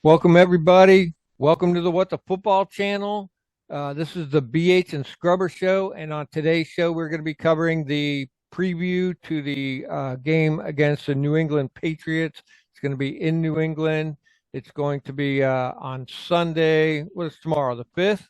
Welcome, everybody. Welcome to the What the Football channel. This is the BH and Scrubber show. And on today's show, we're going to be covering the preview to the game against the New England Patriots. It's going to be in New England. It's going to be on Sunday. What is tomorrow? The 5th,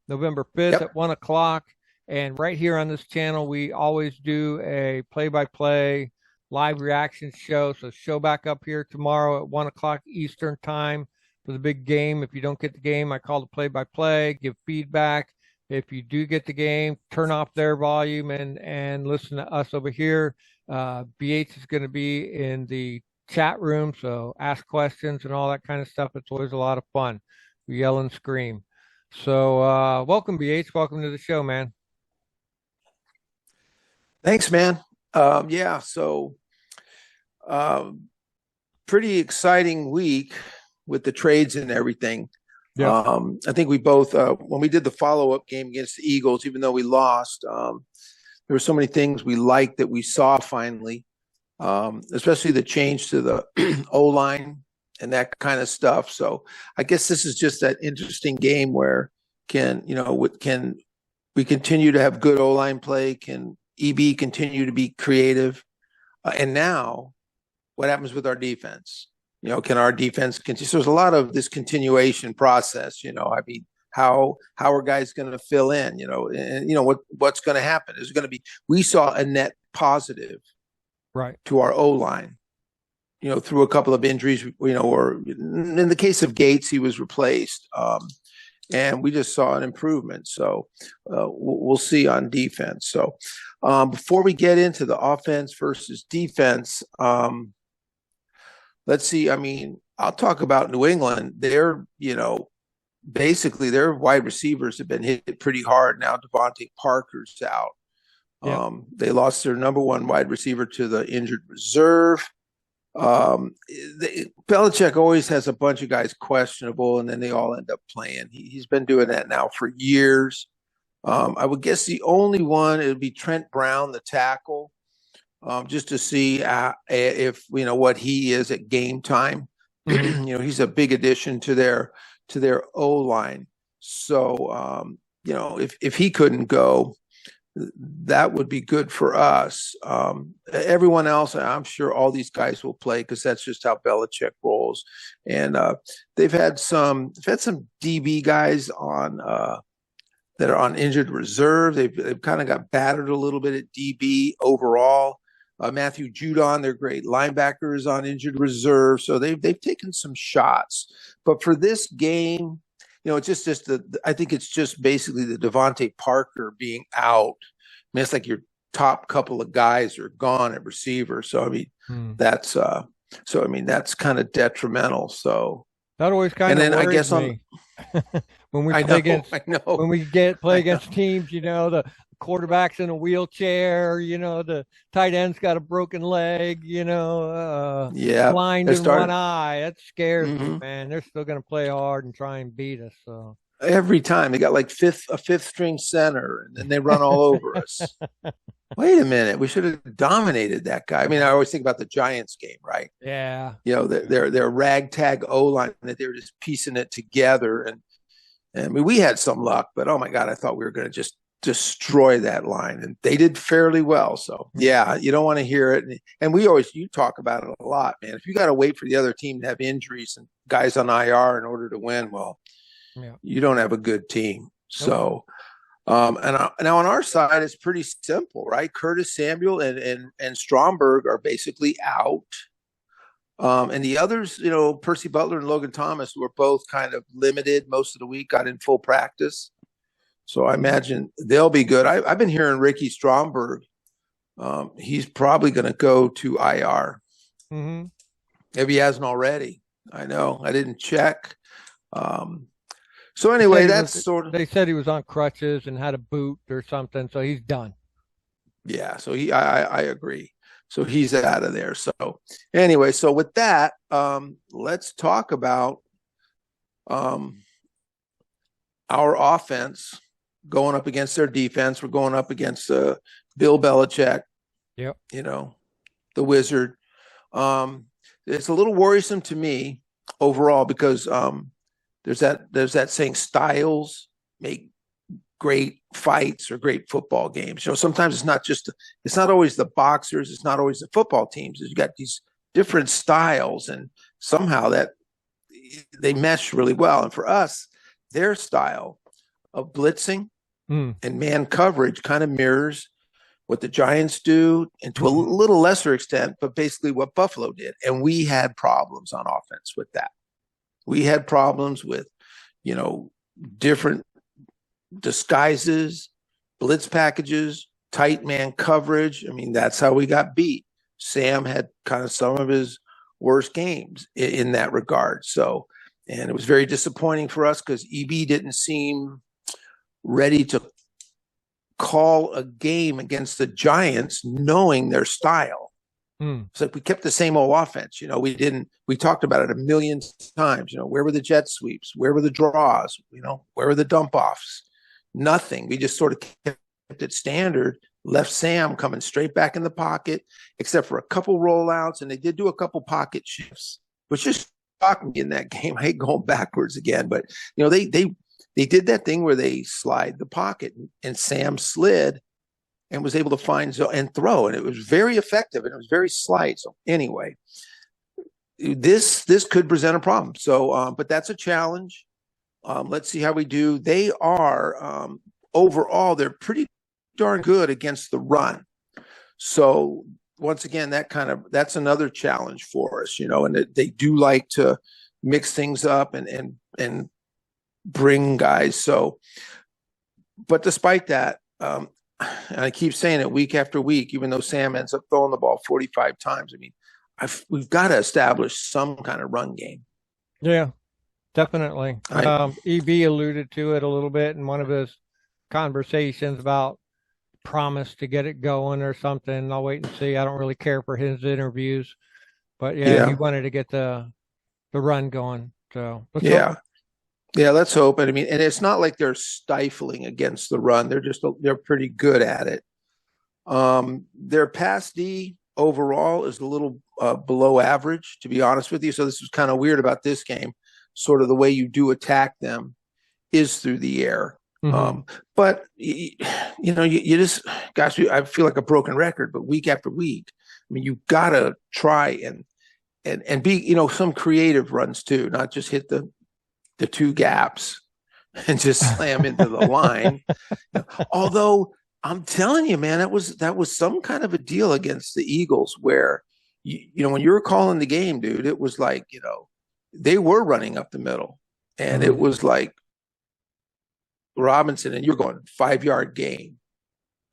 November 5th Yep. at 1 o'clock. And right here on this channel, we always do a play-by-play live reaction show. So show back up here tomorrow at 1 o'clock Eastern time for the big game. If you don't get the game, I call the play-by-play, give feedback. If you do get the game, turn off their volume and listen to us over here. BH is going to be in the chat room, so ask questions and all that kind of stuff. It's always a lot of fun. We yell and scream. So welcome, BH. Welcome to the show, man. Thanks, man. Yeah, so um, pretty exciting week with the trades and everything. Yep. I think we both, when we did the follow-up game against the Eagles, even though we lost, there were so many things we liked that we saw finally, especially the change to the O-line and that kind of stuff. So I guess this is just that interesting game where can we continue to have good O-line play? Can EB continue to be creative? And now, what happens with our defense? Can our defense continue? So there's a lot of this continuation process. I mean, how are guys going to fill in? And what's going to happen is going to be. We saw a net positive, Right, to our O line. Through a couple of injuries. Or in the case of Gates, he was replaced. And we just saw an improvement. So we'll see on defense. So before we get into the offense versus defense, let's see. I mean, I'll talk about New England. Basically their wide receivers have been hit pretty hard now. Devontae Parker's out. yep. They lost their number one wide receiver to the injured reserve. Belichick always has a bunch of guys questionable, and then they all end up playing. He's been doing that now for years. I would guess the only one it would be Trent Brown, the tackle, just to see if what he is at game time. He's a big addition to their O line. So if he couldn't go, that would be good for us. Everyone else, I'm sure all these guys will play because that's just how Belichick rolls. And they've had some DB guys on that are on injured reserve. They've kind of got battered a little bit at DB overall. Matthew Judon, their great linebacker, is on injured reserve, so they've taken some shots. But for this game, it's just I think it's just basically the Devontae Parker being out. I mean, it's like your top couple of guys are gone at receiver. So I mean, that's kind of detrimental. So That always kind and of then I worries guess me when we I play know, against I know, play I know. against teams. The quarterback's in a wheelchair. The tight end's got a broken leg. Yeah, Blind they're in one starting. eye. That scares me, Mhm. man. They're still going to play hard and try and beat us. So. Every time they got like a fifth string center, and then they run all over us. Wait a minute, we should have dominated that guy. I mean, I always think about the Giants game, right? Yeah. Their ragtag O line that they were just piecing it together, and I mean we had some luck, but oh my god, I thought we were going to just destroy that line, and they did fairly well. So yeah, you don't want to hear it, and you talk about it a lot, man. If you got to wait for the other team to have injuries and guys on IR in order to win, well, Yeah. you don't have a good team. Nope. So, now on our side, it's pretty simple, right? Curtis Samuel and Stromberg are basically out. And the others, Percy Butler and Logan Thomas were both kind of limited most of the week, got in full practice. So I imagine they'll be good. I've been hearing Ricky Stromberg. He's probably going to go to IR Mm-hmm. if he hasn't already. I know. I didn't check. So They said anyway, he that's was. sort of. They said he was on crutches and had a boot or something, so he's done. Yeah, so I agree. So he's out of there. So anyway, so with that, let's talk about um, our offense going up against their defense. We're going up against Bill Belichick, Yep. the wizard. It's a little worrisome to me. overall because there's that saying, styles make great fights or great football games. Sometimes it's not always the boxers, it's not always the football teams. You got these different styles, and somehow that they mesh really well. And for us, their style of blitzing Mm. and man coverage kind of mirrors what the Giants do, and to a Mm. little lesser extent, but basically what Buffalo did. And we had problems on offense with that. We had problems with, you know, different disguises, blitz packages, tight man coverage. I mean, that's how we got beat. Sam had kind of some of his worst games in that regard. So, and it was very disappointing for us because EB didn't seem ready to call a game against the Giants knowing their style. Mm. It's like we kept the same old offense. We talked about it a million times. Where were the jet sweeps? Where were the draws? Where were the dump offs? Nothing. We just sort of kept it standard, left Sam coming straight back in the pocket, except for a couple rollouts. And they did do a couple pocket shifts, which just shocked me in that game. I hate going backwards again, but they did that thing where they slide the pocket, and Sam slid and was able to find and throw, and it was very effective, and it was very slight. So anyway, this could present a problem. So, but that's a challenge. Let's see how we do. They are overall, they're pretty darn good against the run. So once again, that's another challenge for us, and they do like to mix things up and bring guys. So, but despite that, and I keep saying it week after week, even though Sam ends up throwing the ball 45 times. I mean, we've got to establish some kind of run game. Yeah, definitely. EB alluded to it a little bit in one of his conversations about promise to get it going or something. I'll wait and see. I don't really care for his interviews, but yeah, he wanted to get the run going. So yeah. Yeah, let's hope. And I mean, and it's not like they're stifling against the run. They're pretty good at it. Their pass D overall is a little below average, to be honest with you. So this was kind of weird about this game. Sort of the way you do attack them is through the air. Mm-hmm. But you just, gosh, I feel like a broken record. But week after week, I mean, you gotta try and be, some creative runs too, not just hit the two gaps and just slam into the line. Although I'm telling you, man, that was some kind of a deal against the Eagles where, when you were calling the game, dude, it was like, they were running up the middle, and it was like Robinson, and you're going 5-yard gain,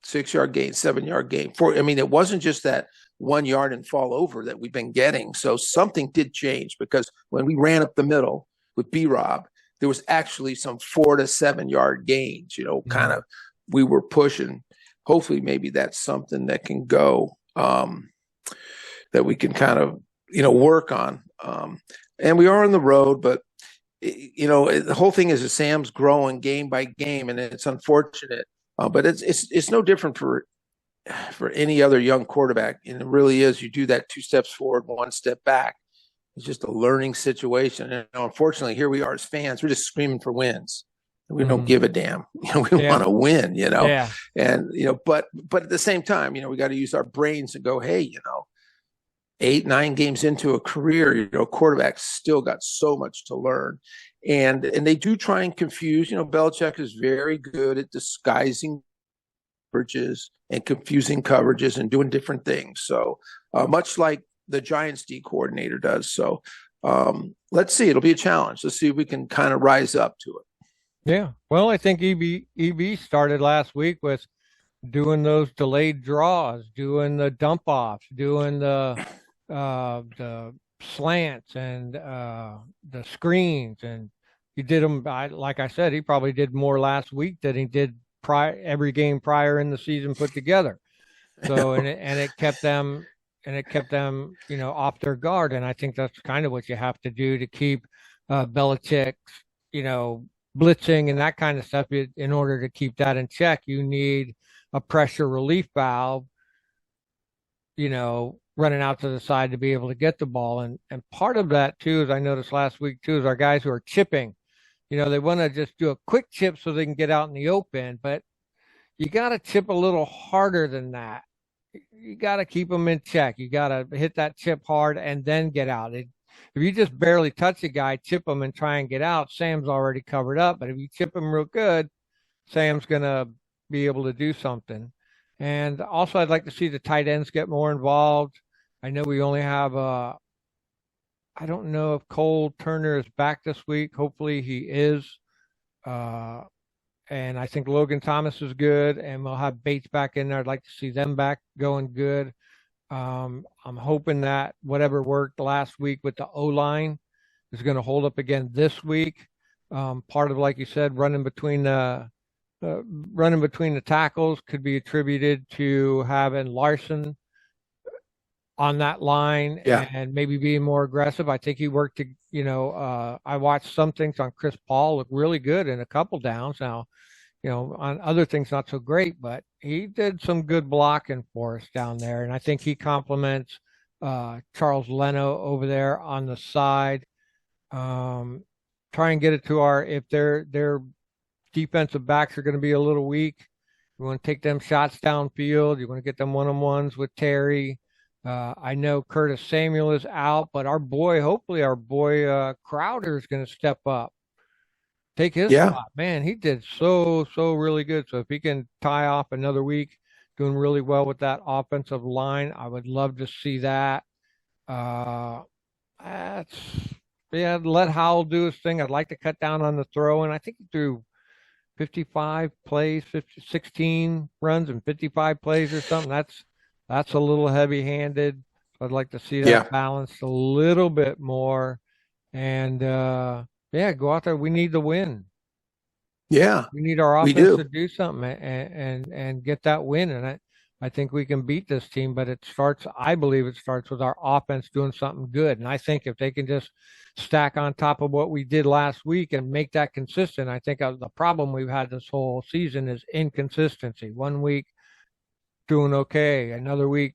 6-yard gain, 7-yard gain. I mean, it wasn't just that 1 yard and fall over that we've been getting. So something did change, because when we ran up the middle with B-Rob, there was actually some 4 to 7 yard gains, kind of, we were pushing. Hopefully maybe that's something that can go, that we can kind of, work on. And we are on the road, but the whole thing is that Sam's growing game by game, and it's unfortunate, but it's no different for any other young quarterback. And it really is. You do that 2 steps forward, 1 step back. It's just a learning situation. And unfortunately, here we are as fans. We're just screaming for wins. We don't give a damn. We want to win, Yeah. And, but at the same time, we got to use our brains and go, hey, 8, 9 games into a career, quarterbacks still got so much to learn. And they do try and confuse. Belichick is very good at disguising coverages and confusing coverages and doing different things. So much like the Giants D coordinator does. So let's see. It'll be a challenge. Let's see if we can kind of rise up to it. Yeah. Well, I think EB started last week with doing those delayed draws, doing the dump offs, doing the slants and the screens, and he did them. Like I said, he probably did more last week than he did every game prior in the season put together. So and it kept them off their guard, and I think that's kind of what you have to do to keep Belichick, blitzing and that kind of stuff. In order to keep that in check, you need a pressure relief valve, running out to the side to be able to get the ball. And part of that too, as I noticed last week too, is our guys who are chipping. They want to just do a quick chip so they can get out in the open, but you got to chip a little harder than that. You got to keep them in check. You got to hit that chip hard and then get out. If you just barely touch a guy, chip him and try and get out, Sam's already covered up. But if you chip him real good, Sam's going to be able to do something. And also, I'd like to see the tight ends get more involved. I know we only have, I don't know if Cole Turner is back this week. Hopefully he is. Uh, and I think Logan Thomas is good, and we'll have Bates back in there. I'd like to see them back going good. I'm hoping that whatever worked last week with the O-line is going to hold up again this week. Part of, like you said, running between the tackles could be attributed to having Larson on that line and maybe being more aggressive. I think he worked I watched some things on Chris Paul look really good in a couple downs. Now, on other things, not so great, but he did some good blocking for us down there. And I think he complements Charles Leno over there on the side. Try and get it to if their defensive backs are going to be a little weak. You want to take them shots downfield. You want to get them one-on-ones with Terry. I know Curtis Samuel is out, but hopefully our boy Crowder is going to step up. Take his spot. Man, he did so really good. So if he can tie off another week doing really well with that offensive line, I would love to see that. Let Howell do his thing. I'd like to cut down on the throw, and I think he threw 55 plays, 16 runs and 55 plays or something. That's a little heavy-handed. I'd like to see that balanced a little bit more. And go out there. We need the win. Yeah, we need our offense to do something and get that win. And I think we can beat this team, but I believe it starts with our offense doing something good. And I think if they can just stack on top of what we did last week and make that consistent, I think the problem we've had this whole season is inconsistency. 1 week doing okay, another week,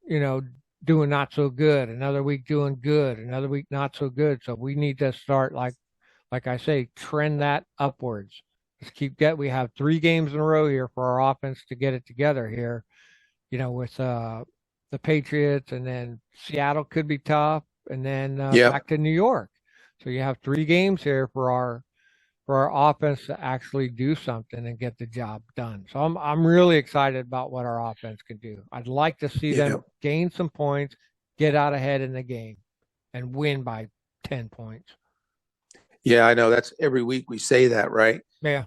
doing not so good, another week doing good, another week not so good. So we need to start, like I say, trend that upwards. We have 3 games in a row here for our offense to get it together here, with the Patriots, and then Seattle could be tough, and then back to New York. So you have 3 games here for our offense to actually do something and get the job done. So I'm really excited about what our offense can do. I'd like to see them gain some points, get out ahead in the game, and win by 10 points. Yeah, I know. That's every week we say that, right? Yeah.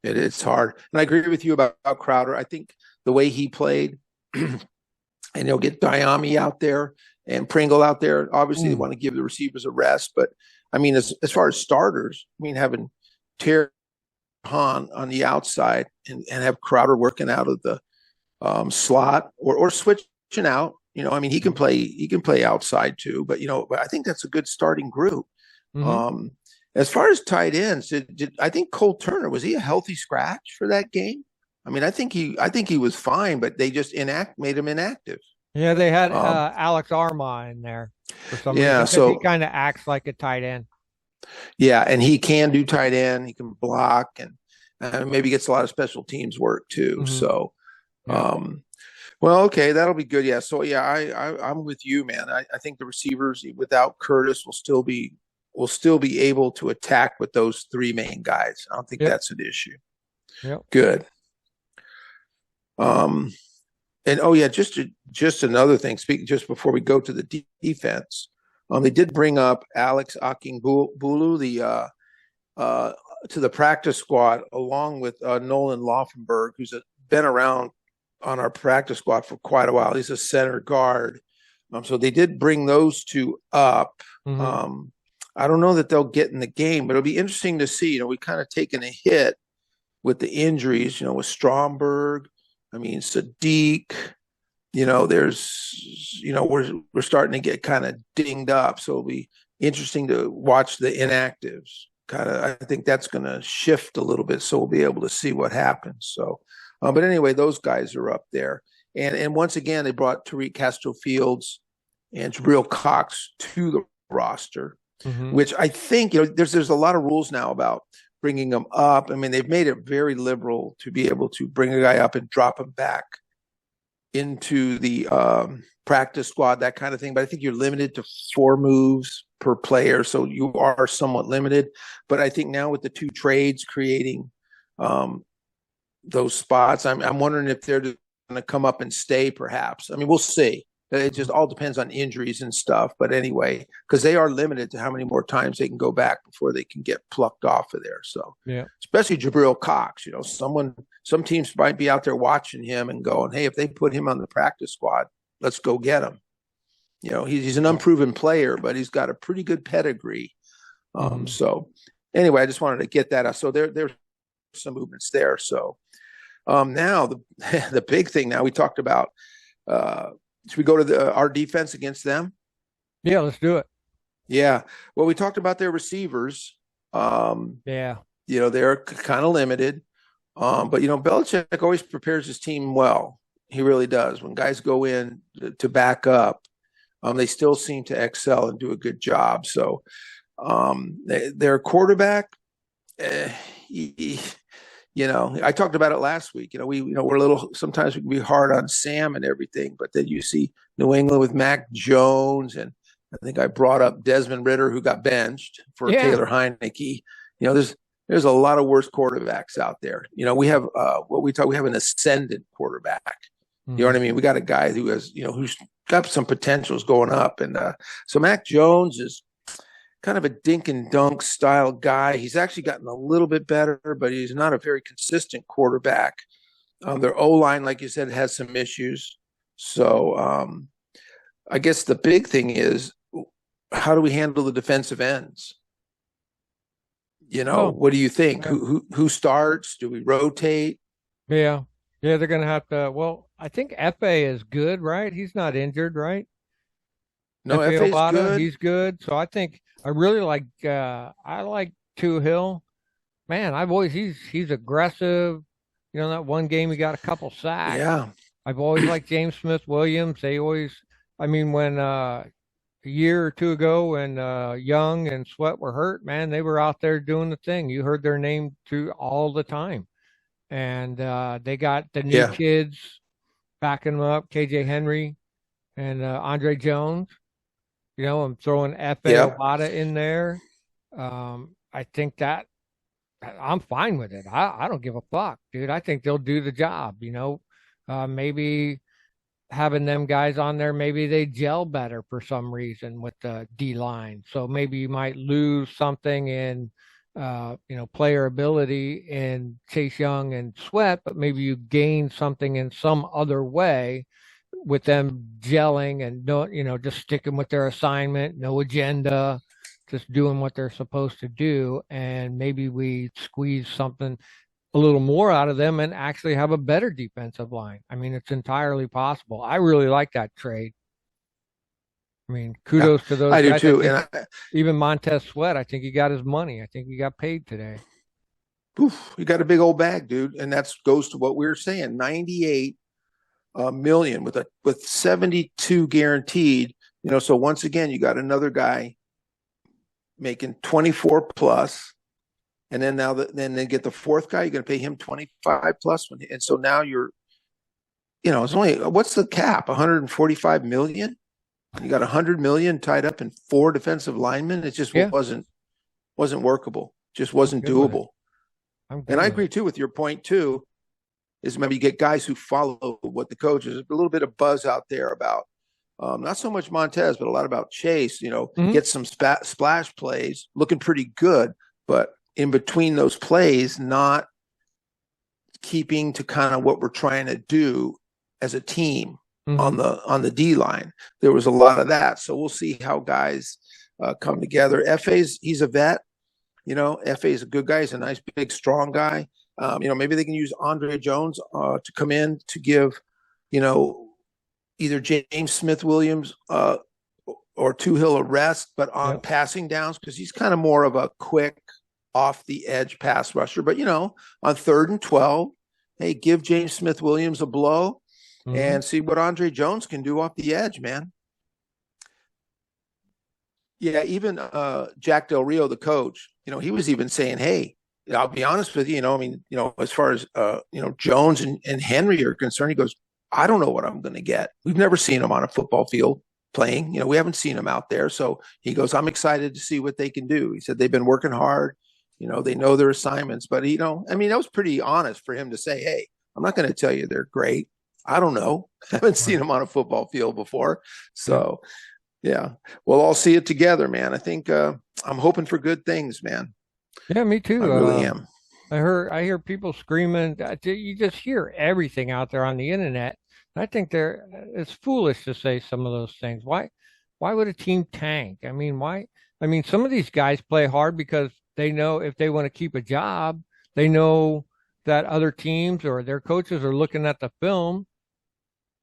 It's hard. And I agree with you about Crowder. I think the way he played, and they'll get Diami out there and Pringle out there. Obviously, they want to give the receivers a rest. But, I mean, as far as starters, having Terry Hahn on the outside and have Crowder working out of the slot or switching out. He can play outside too. But, I think that's a good starting group. Mm-hmm. As far as tight ends, I think Cole Turner, was he a healthy scratch for that game? I think he was fine, but they just made him inactive. Yeah, they had Alex Armah in there for some reason. So he kind of acts like a tight end. Yeah, and he can do tight end. He can block and maybe gets a lot of special teams work too. Mm-hmm. So, well, okay, that'll be good. Yeah. So I'm with you, man. I think the receivers without Curtis will still be able to attack with those 3 main guys. I don't think that's an issue. Yep. Good. And just another thing. Speaking just before we go to the defense, they did bring up Alex Akingbulu, to the practice squad, along with Nolan Laufenberg, who's been around on our practice squad for quite a while. He's a center guard. So they did bring those 2 up. Mm-hmm. I don't know that they'll get in the game, but it'll be interesting to see. We kind of taken a hit with the injuries, with Stromberg. Sadiq, there's, we're starting to get kind of dinged up. So it'll be interesting to watch the inactives. I think that's going to shift a little bit. So we'll be able to see what happens. So, but anyway, those guys are up there. And once again, they brought Tariq Castro Fields and Jabril Cox to the roster, which I think, there's a lot of rules now about bringing them up. I mean, they've made it very liberal to be able to bring a guy up and drop him back into the practice squad, that kind of thing. But I think you're limited to 4 moves per player, so you are somewhat limited. But I think now with the 2 trades creating those spots, I'm wondering if they're going to come up and stay, perhaps. I mean, we'll see. It just all depends on injuries and stuff. But anyway, because they are limited to how many more times they can go back before they can get plucked off of there. So, yeah, especially Jabril Cox, some teams might be out there watching him and going, hey, if they put him on the practice squad, let's go get him. He's an unproven player, but he's got a pretty good pedigree. So anyway, I just wanted to get that out. So there's some movements there. So now the big thing now we talked about, should we go to our defense against them? Yeah, let's do it. Yeah. Well, we talked about their receivers. Yeah. They're kind of limited. But, Belichick always prepares his team well. He really does. When guys go in to back up, they still seem to excel and do a good job. So their quarterback, I talked about it last week. Sometimes we can be hard on Sam and everything, but then you see New England with Mac Jones, and I think I brought up Desmond Ridder, who got benched for Taylor Heineke. There's a lot of worse quarterbacks out there. We have we have an ascendant quarterback. You know what I mean? We got a guy who has, who's got some potentials going up. And so Mac Jones is kind of a dink and dunk style guy. He's actually gotten a little bit better, but he's not a very consistent quarterback. Their O-line, like you said, has some issues. So I guess the big thing is, how do we handle the defensive ends? What do you think? Yeah. Who starts? Do we rotate? Yeah. Yeah, they're going to have to. Well, I think F.A. is good, right? He's not injured, right? No, F.A.'s good. He's good. So I think I really like Hill. Man, he's aggressive. That one game he got a couple sacks. Yeah. I've always liked James Smith-Williams. When a year or 2 ago when Young and Sweat were hurt, man, they were out there doing the thing. You heard their name through all the time. And they got the new kids backing them up, KJ Henry and Andre Jones. I'm throwing F.A. Obata in there. I think that I'm fine with it. I don't give a fuck, dude. I think they'll do the job, maybe having them guys on there, maybe they gel better for some reason with the D line. So maybe you might lose something in, player ability in Chase Young and Sweat, but maybe you gain something in some other way with them gelling and just sticking with their assignment, no agenda, just doing what they're supposed to do. And maybe we squeeze something a little more out of them and actually have a better defensive line. I mean, it's entirely possible. I really like that trade. I mean, kudos to those guys. I do too. Even Montez Sweat, I think he got his money. I think he got paid today. Poof, you got a big old bag, dude. And that goes to what we were saying, 98 million with 72 guaranteed. So once again, you got another guy making 24 plus. And then then they get the fourth guy. You're going to pay him 25 plus. And so now it's only, what's the cap? 145 million. You got 100 million tied up in 4 defensive linemen. It just wasn't workable. Just wasn't doable. And I agree too with your point too. Is maybe you get guys who follow what the coaches. There's a little bit of buzz out there about not so much Montez, but a lot about Chase. Get some splash plays, looking pretty good, but in between those plays, not keeping to kind of what we're trying to do as a team on the D line. There was a lot of that. So we'll see how guys come together. He's a vet. F.A. is a good guy. He's a nice, big, strong guy. Maybe they can use Andre Jones to come in to give, either James Smith-Williams or Hill a rest, but on passing downs, because he's kind of more of a quick, off-the-edge pass rusher. But, on 3rd and 12, hey, give James Smith-Williams a blow. Mm-hmm. and see what Andre Jones can do off the edge, man. Yeah, even Jack Del Rio, the coach, he was even saying, "Hey, I'll be honest with you. I mean, as far as Jones and Henry are concerned, he goes, I don't know what I'm going to get. We've never seen him on a football field playing. We haven't seen him out there. So he goes, I'm excited to see what they can do. He said they've been working hard. They know their assignments, but I mean, that was pretty honest for him to say, "Hey, I'm not going to tell you they're great. I don't know. I haven't seen Right. them on a football field before." Yep. So yeah, we'll all see it together, man. I think I'm hoping for good things, man. Yeah, me I too. really am. I hear people screaming. You just hear everything out there on the internet. I think it's foolish to say some of those things. Why would a team tank? I mean, why? I mean, some of these guys play hard because they know if they want to keep a job, they know that other teams or their coaches are looking at the film.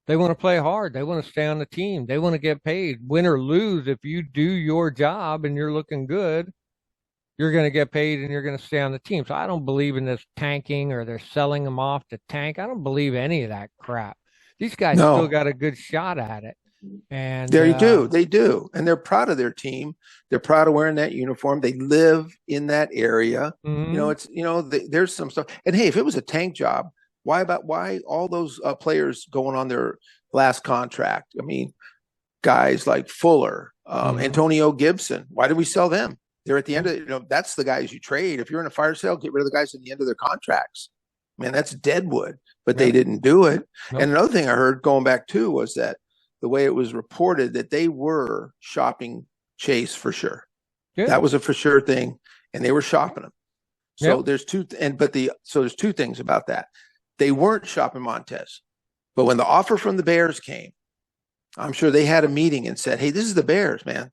They want to play hard. They want to stay on the team. They want to get paid, win or lose. If you do your job and you're looking good, you're going to get paid and you're going to stay on the team. So I don't believe in this tanking or they're selling them off to tank. I don't believe any of that crap. These guys still No, got a good shot at it. And they do. They do. And they're proud of their team. They're proud of wearing that uniform. They live in that area. mhm, There's some stuff. And hey, if it was a tank job, why all those players going on their last contract? I mean, guys like Fuller, mhm, Antonio Gibson. Why did we sell them? They're at the end of, that's the guys you trade. If you're in a fire sale, get rid of the guys at the end of their contracts. Man, that's deadwood, but they yep, didn't do it. And nope, another thing I heard going back too was that the way it was reported that they were shopping Chase for sure. good, That was a for sure thing, and they were shopping him. yep, So there's two things about that. They weren't shopping Montez, but when the offer from the Bears came, I'm sure they had a meeting and said, "Hey, this is the Bears, man.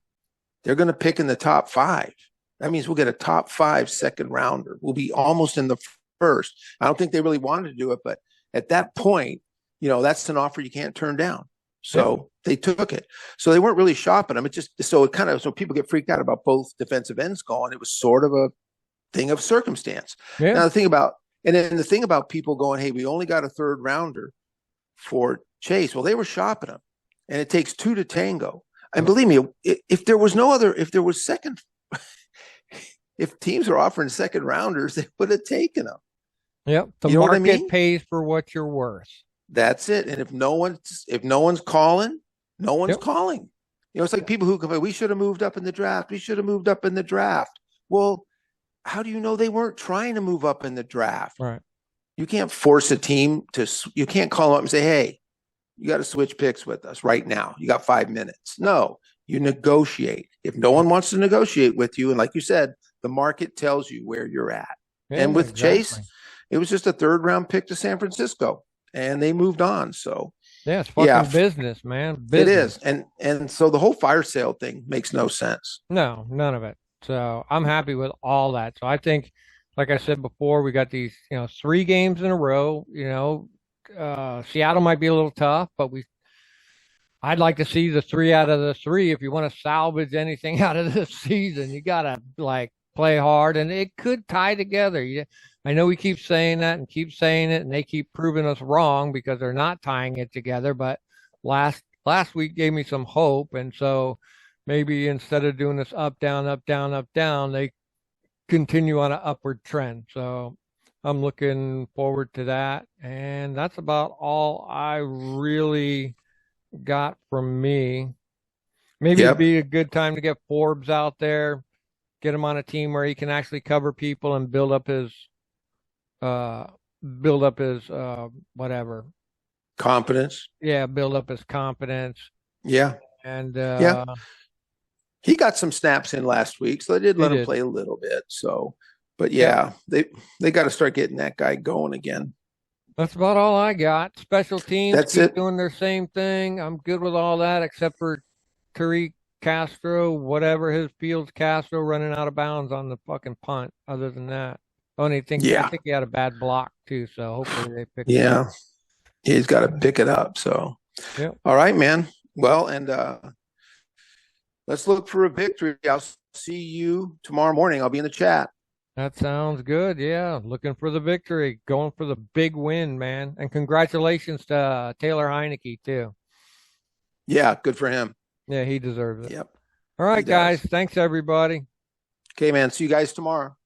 They're going to pick in the top 5. That means we'll get a top 5 second rounder. We'll be almost in the first." I don't think they really wanted to do it, but at that point, that's an offer you can't turn down. yep, So they took it. So they weren't really shopping them. So people get freaked out about both defensive ends going. It was sort of a thing of circumstance. yeah, Now the thing about people going, "Hey, we only got a third rounder for Chase." Well, they were shopping him, and it takes 2 to tango. And yep, believe me, if there was no other, if there was second, if teams are offering second rounders, they would have taken them. yep. The You know what I market mean? pays for what you're worth. That's it. And if no one's calling, no one's Yep, calling. It's like people who come, "We should have moved up in the draft. We should have moved up in the draft." Well, how do you know they weren't trying to move up in the draft? right. You can't force a team to. You can't call them up and say, "Hey, you got to switch picks with us right now. You got 5 minutes." No, you negotiate. If no one wants to negotiate with you, and like you said, the market tells you where you're at. And Yeah, with Chase, exactly. it was just a third round pick to San Francisco, and they moved on. So Yeah, it's yeah, fucking business, man. it Business. is. And so the whole fire sale thing makes no sense. No, none of it. So I'm happy with all that. So I think, like I said before, we got these, 3 games in a row. Seattle might be a little tough, but I'd like to see the 3 out of the 3. If you want to salvage anything out of this season, you gotta like play hard, and it could tie together. I know we keep saying that and keep saying it, and they keep proving us wrong because they're not tying it together. But last week gave me some hope, and so maybe instead of doing this up down up down up down, they continue on an upward trend. So I'm looking forward to that, and that's about all I really got from me. Maybe it'd Yep. be a good time to get Forbes out there, get him on a team where he can actually cover people and uh build up his whatever. Confidence. Yeah, build up his confidence. Yeah. And Yeah. He got some snaps in last week, so they did he let him did. play a little bit. So, but Yep. yeah, they got to start getting that guy going again. That's about all I got. Special teams That's keep it. doing their same thing. I'm good with all that except for Tariq Castro, whatever his Fields Castro running out of bounds on the fucking punt. Other than that, I Yeah. think he had a bad block too. So hopefully they fix that. Yeah. He's got to pick it up. So, Yep. all right, man. Well, and let's look for a victory. I'll see you tomorrow morning. I'll be in the chat. That sounds good. Yeah, looking for the victory, going for the big win, man. And congratulations to Taylor Heineke too. Yeah, good for him. Yeah, he deserves it. Yep, All he right, guys. does. Thanks, everybody. Okay, man. See you guys tomorrow.